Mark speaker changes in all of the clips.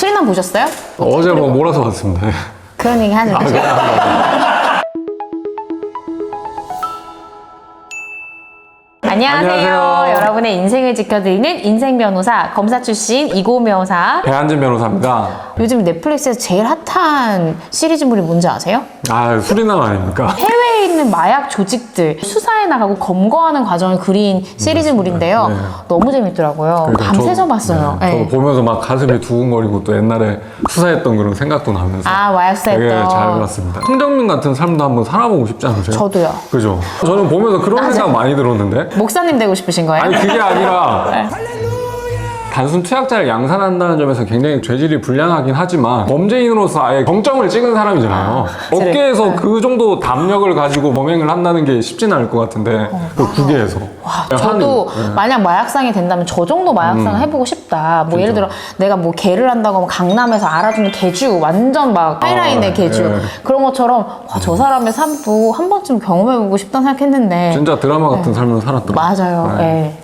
Speaker 1: 수리남 보셨어요?
Speaker 2: 어제 뭐 몰아서 봤습니다.
Speaker 1: 그런 얘기 하는 거죠. 안녕하세요. 여러분의 인생을 지켜드리는 인생변호사, 검사 출신 이고은 변호사.
Speaker 2: 배한진 변호사입니다.
Speaker 1: 요즘 넷플릭스에서 제일 핫한 시리즈물이 뭔지 아세요?
Speaker 2: 아, 수리남 아닙니까?
Speaker 1: 해외에 있는 마약 조직들 수사해 나가고 검거하는 과정을 그린 시리즈물인데요.
Speaker 2: 네.
Speaker 1: 너무 재밌더라고요.
Speaker 2: 그러니까
Speaker 1: 밤새서 봤어요.
Speaker 2: 네.
Speaker 1: 네.
Speaker 2: 저도 보면서 막 가슴이 두근거리고 또 옛날에 수사했던 그런 생각도 나면서
Speaker 1: 아, 마약
Speaker 2: 되게
Speaker 1: 수사했던.
Speaker 2: 잘 봤습니다. 황정민 같은 삶도 한번 살아보고 싶지 않으세요?
Speaker 1: 저도요.
Speaker 2: 그죠? 저는 보면서 그런 생각 많이 들었는데
Speaker 1: 목사님 되고 싶으신 거예요?
Speaker 2: 아니 그게 아니라
Speaker 1: 네.
Speaker 2: 단순 투약자를 양산한다는 점에서 굉장히 죄질이 불량하긴 하지만 범죄인으로서 아예 정점을 찍은 사람이잖아요. 업계에서 그 정도 담력을 가지고 범행을 한다는 게 쉽지는 않을 것 같은데 그 국외에서
Speaker 1: 저도 만약 마약상이 된다면 저 정도 마약상을 해보고 싶다. 뭐 예를 들어 내가 뭐 개를 한다고 하면 강남에서 알아주는 개주 완전 막 하이라인의 개주
Speaker 2: 네.
Speaker 1: 그런 것처럼 와, 저 사람의 삶도 한 번쯤 경험해보고 싶다 생각했는데
Speaker 2: 진짜 드라마 같은 삶을 살았더라고요.
Speaker 1: 맞아요.
Speaker 2: 네.
Speaker 1: 네.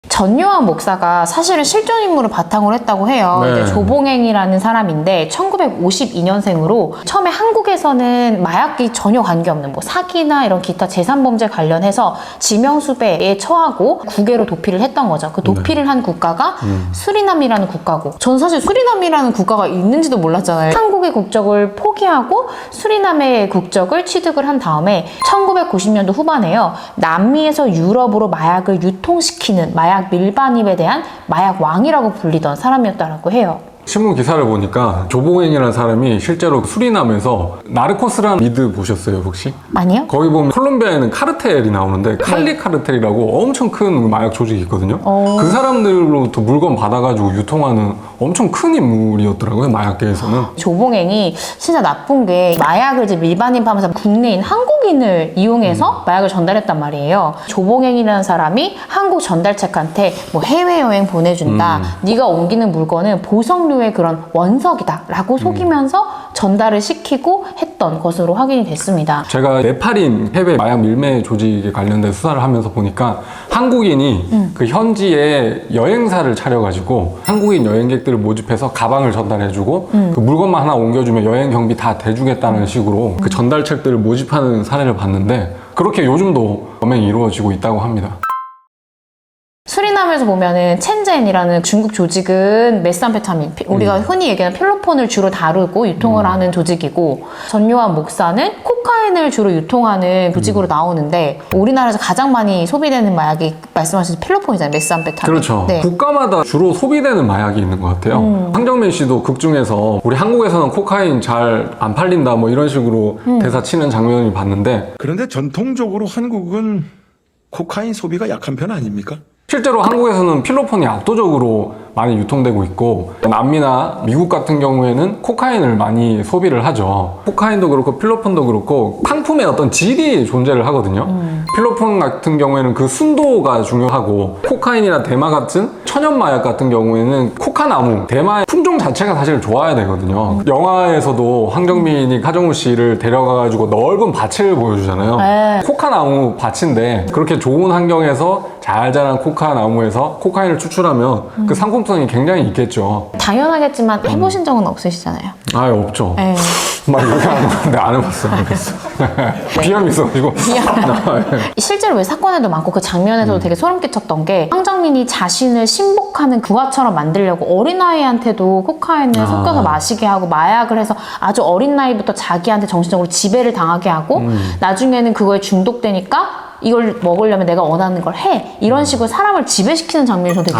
Speaker 1: 전요한 목사가 사실은 실존 인물을 바탕으로 했다고 해요.
Speaker 2: 네.
Speaker 1: 이제 조봉행이라는 사람인데 1952년생으로 처음에 한국에서는 마약이 전혀 관계없는 뭐 사기나 이런 기타 재산범죄 관련해서 지명수배에 처하고 국외로 도피를 했던 거죠. 그 도피를 한 국가가 수리남이라는 국가고 전 사실 수리남이라는 국가가 있는지도 몰랐잖아요. 한국의 국적을 포기하고 수리남의 국적을 취득을 한 다음에 1990년도 후반에요. 남미에서 유럽으로 마약을 유통시키는 마약 밀반입에 대한 마약 왕이라고 불리던 사람이었다고 해요.
Speaker 2: 신문 기사를 보니까 조봉행이라는 사람이 실제로 수리남에서 나르코스라는 미드 보셨어요 혹시?
Speaker 1: 아니요?
Speaker 2: 거기 보면 콜롬비아에는 카르텔이 나오는데 칼리 카르텔이라고 엄청 큰 마약 조직이 있거든요. 그 사람들로부터 물건 받아가지고 유통하는 엄청 큰 인물이었더라고요, 마약계에서는.
Speaker 1: 조봉행이 진짜 나쁜 게 마약을 이제 밀반입하면서 국내인 한국인을 이용해서 마약을 전달했단 말이에요. 조봉행이라는 사람이 한국 전달책한테 뭐 해외여행 보내준다. 네가 옮기는 물건은 보석류의 그런 원석이다 라고 속이면서 전달을 시키고 했던 것으로 확인이 됐습니다.
Speaker 2: 제가 네팔인 해외 마약 밀매 조직에 관련된 수사를 하면서 보니까 한국인이 그 현지에 여행사를 차려가지고 한국인 여행객들을 모집해서 가방을 전달해주고 그 물건만 하나 옮겨주면 여행 경비 다 대주겠다는 식으로 그 전달책들을 모집하는 사례를 봤는데 그렇게 요즘도 범행이 이루어지고 있다고 합니다.
Speaker 1: 수리남에서 보면은 첸젠이라는 중국 조직은 메스암페타민, 우리가 흔히 얘기하는 필로폰을 주로 다루고 유통을 하는 조직이고 전요한 목사는 코카인을 주로 유통하는 조직으로 나오는데 우리나라에서 가장 많이 소비되는 마약이 말씀하신 필로폰이잖아요. 메스암페타민.
Speaker 2: 그렇죠.
Speaker 1: 네.
Speaker 2: 국가마다 주로 소비되는 마약이 있는 것 같아요. 황정민 씨도 극 중에서 우리 한국에서는 코카인 잘 안 팔린다 뭐 이런 식으로 대사 치는 장면을 봤는데
Speaker 3: 그런데 전통적으로 한국은 코카인 소비가 약한 편 아닙니까?
Speaker 2: 실제로 한국에서는 필로폰이 압도적으로 많이 유통되고 있고 남미나 미국 같은 경우에는 코카인을 많이 소비를 하죠. 코카인도 그렇고 필로폰도 그렇고 상품의 어떤 질이 존재를 하거든요. 필로폰 같은 경우에는 그 순도가 중요하고 코카인이나 대마 같은 천연마약 같은 경우에는 코카나무, 대마의 품종 자체가 사실 좋아야 되거든요. 영화에서도 황정민이 하정우 씨를 데려가가지고 넓은 밭을 보여주잖아요.
Speaker 1: 네.
Speaker 2: 코카나무 밭인데 그렇게 좋은 환경에서 잘 자란 코카나무에서 코카인을 추출하면 그 상품성이 굉장히 있겠죠.
Speaker 1: 당연하겠지만 해보신 적은 없으시잖아요.
Speaker 2: 아, 없죠.
Speaker 1: 네.
Speaker 2: 막 이렇게 하는 건데 안 해봤어요. 비염이 있어가지고.
Speaker 1: 실제로 왜 사건에도 많고 그 장면에서도 되게 소름 끼쳤던 게 황정민이 자신을 신복하는 부하처럼 만들려고 어린아이한테도 코카인을 섞어서 마시게 하고 마약을 해서 아주 어린 나이부터 자기한테 정신적으로 지배를 당하게 하고 나중에는 그거에 중독되니까 이걸 먹으려면 내가 원하는 걸 해. 이런 식으로 사람을 지배시키는 장면이 좀 되게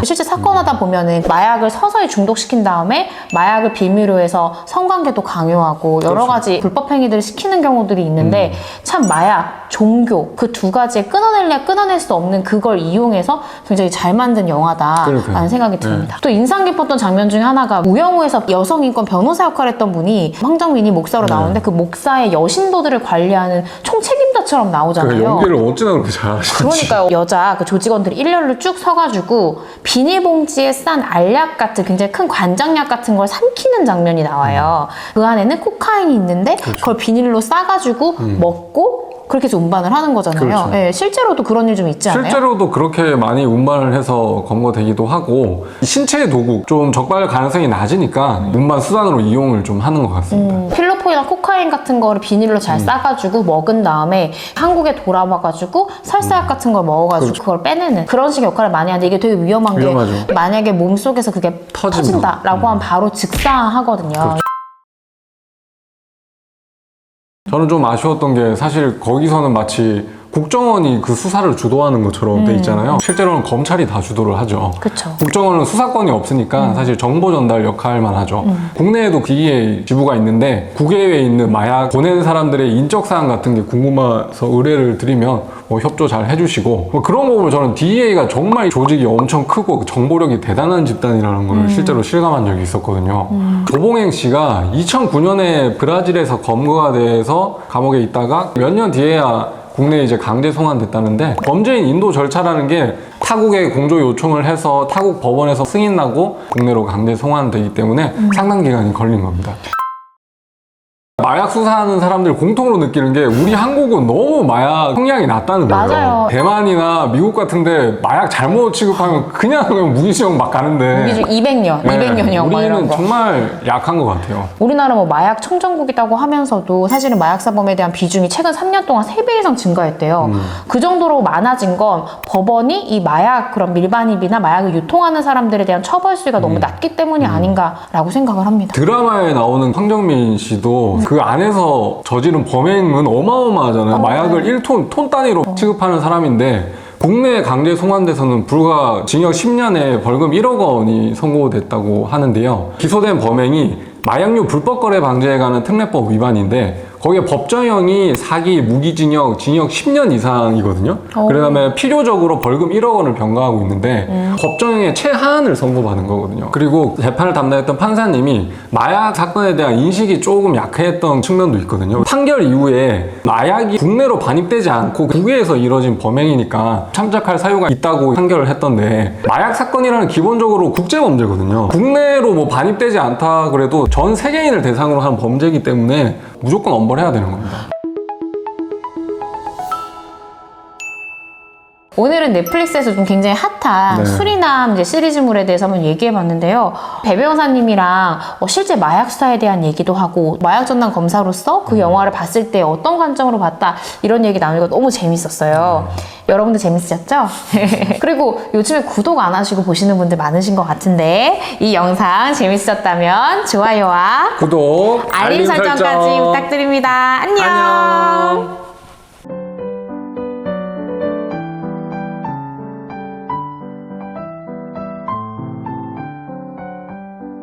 Speaker 1: 실제 사건하다 보면은 마약을 서서히 중독시킨 다음에 마약을 빌미로 해서 성관계도 강요하고 여러 가지 불법 행위들을 시키는 경우들이 있는데 참 마약, 종교 그 두 가지에 끊어낼래야 끊어낼 수 없는 그걸 이용해서 굉장히 잘 만든 영화다라는 생각이 듭니다. 또 인상 깊었던 장면 중에 하나가 우영우에서 여성인권 변호사 역할을 했던 분이 황정민이 목사로 나오는데 그 목사의 여신도들을 관리하는 총책임자처럼 나오잖아요.
Speaker 2: 연기를 어찌나 그렇게 잘하시는지.
Speaker 1: 그러니까요. 여자 그 조직원들이 일렬로 쭉 서가지고 비닐봉지에 싼 알약 같은 굉장히 큰 관장약 같은 걸 삼키는 장면이 나와요. 그 안에는 코카인이 있는데 그걸 비닐로 싸가지고 먹고 그렇게 해서 운반을 하는 거잖아요.
Speaker 2: 그렇죠.
Speaker 1: 예, 실제로도 그런 일 좀 있지 않나요?
Speaker 2: 실제로도 그렇게 많이 운반을 해서 검거되기도 하고 신체 도구 좀 적발 가능성이 낮으니까 운반 수단으로 이용을 좀 하는 것 같습니다.
Speaker 1: 필로폰이나 코카인 같은 거를 비닐로 잘 싸가지고 먹은 다음에 한국에 돌아와가지고 설사약 같은 걸 먹어가지고
Speaker 2: 그렇죠.
Speaker 1: 그걸 빼내는 그런 식의 역할을 많이 하는데 이게 되게 위험한 게
Speaker 2: 위험하죠.
Speaker 1: 만약에 몸속에서 그게
Speaker 2: 터지면.
Speaker 1: 터진다라고 하면 바로 즉사하거든요.
Speaker 2: 그렇죠. 저는 좀 아쉬웠던 게 사실 거기서는 마치 국정원이 그 수사를 주도하는 것처럼 돼 있잖아요. 실제로는 검찰이 다 주도를 하죠.
Speaker 1: 그쵸.
Speaker 2: 국정원은 수사권이 없으니까 사실 정보 전달 역할만 하죠. 국내에도 DEA 지부가 있는데 국외에 있는 마약 보낸 사람들의 인적사항 같은 게 궁금해서 의뢰를 드리면 뭐 협조 잘 해주시고 뭐 그런 거 보면 저는 DEA가 정말 조직이 엄청 크고 정보력이 대단한 집단이라는 걸 실제로 실감한 적이 있었거든요. 조봉행 씨가 2009년에 브라질에서 검거가 돼서 감옥에 있다가 몇 년 뒤에야 국내에 이제 강제 송환됐다는데 범죄인 인도 절차라는 게 타국에 공조 요청을 해서 타국 법원에서 승인 나고 국내로 강제 송환되기 때문에 상당 기간이 걸린 겁니다. 마약 수사하는 사람들 공통으로 느끼는 게 우리 한국은 너무 마약 형량이 낮다는 거예요.
Speaker 1: 맞아요.
Speaker 2: 대만이나 미국 같은데 마약 잘못 취급하면 그냥 무기징역 막 가는데
Speaker 1: 무기징 200년, 200년형 막 이런
Speaker 2: 우리는
Speaker 1: 거.
Speaker 2: 정말 약한 것 같아요.
Speaker 1: 우리나라 뭐 마약 청정국이라고 하면서도 사실은 마약사범에 대한 비중이 최근 3년 동안 3배 이상 증가했대요. 그 정도로 많아진 건 법원이 이 마약 그런 밀반입이나 마약을 유통하는 사람들에 대한 처벌 수위가 너무 낮기 때문이 아닌가라고 생각을 합니다.
Speaker 2: 드라마에 나오는 황정민 씨도 그 안에서 저지른 범행은 어마어마하잖아요. 마약을 1톤, 톤 단위로 취급하는 사람인데 국내 강제 송환돼서는 불과 징역 10년에 벌금 1억 원이 선고됐다고 하는데요. 기소된 범행이 마약류 불법 거래 방지에 관한 특례법 위반인데 거기에 법정형이 사기, 무기징역, 징역 10년 이상이거든요. 그다음에 필요적으로 벌금 1억 원을 병가하고 있는데 법정형의 최하한을 선고받은 거거든요. 그리고 재판을 담당했던 판사님이 마약 사건에 대한 인식이 조금 약했던 측면도 있거든요. 판결 이후에 마약이 국내로 반입되지 않고 국외에서 이뤄진 범행이니까 참작할 사유가 있다고 판결을 했던데 마약 사건이라는 기본적으로 국제범죄거든요. 국내로 뭐 반입되지 않다 그래도 전 세계인을 대상으로 한 범죄이기 때문에 무조건 엄벌해야 되는 겁니다.
Speaker 1: 오늘은 넷플릭스에서 좀 굉장히 핫한
Speaker 2: 네.
Speaker 1: 수리남 이제 시리즈물에 대해서 한번 얘기해봤는데요. 배 변호사님이랑 실제 마약 수사에 대한 얘기도 하고 마약 전담 검사로서 그 영화를 봤을 때 어떤 관점으로 봤다 이런 얘기 나누니까 너무 재밌었어요. 여러분들 재밌으셨죠? 그리고 요즘에 구독 안 하시고 보시는 분들 많으신 것 같은데 이 영상 재밌으셨다면 좋아요와
Speaker 2: 구독,
Speaker 1: 알림 설정까지 부탁드립니다. 안녕.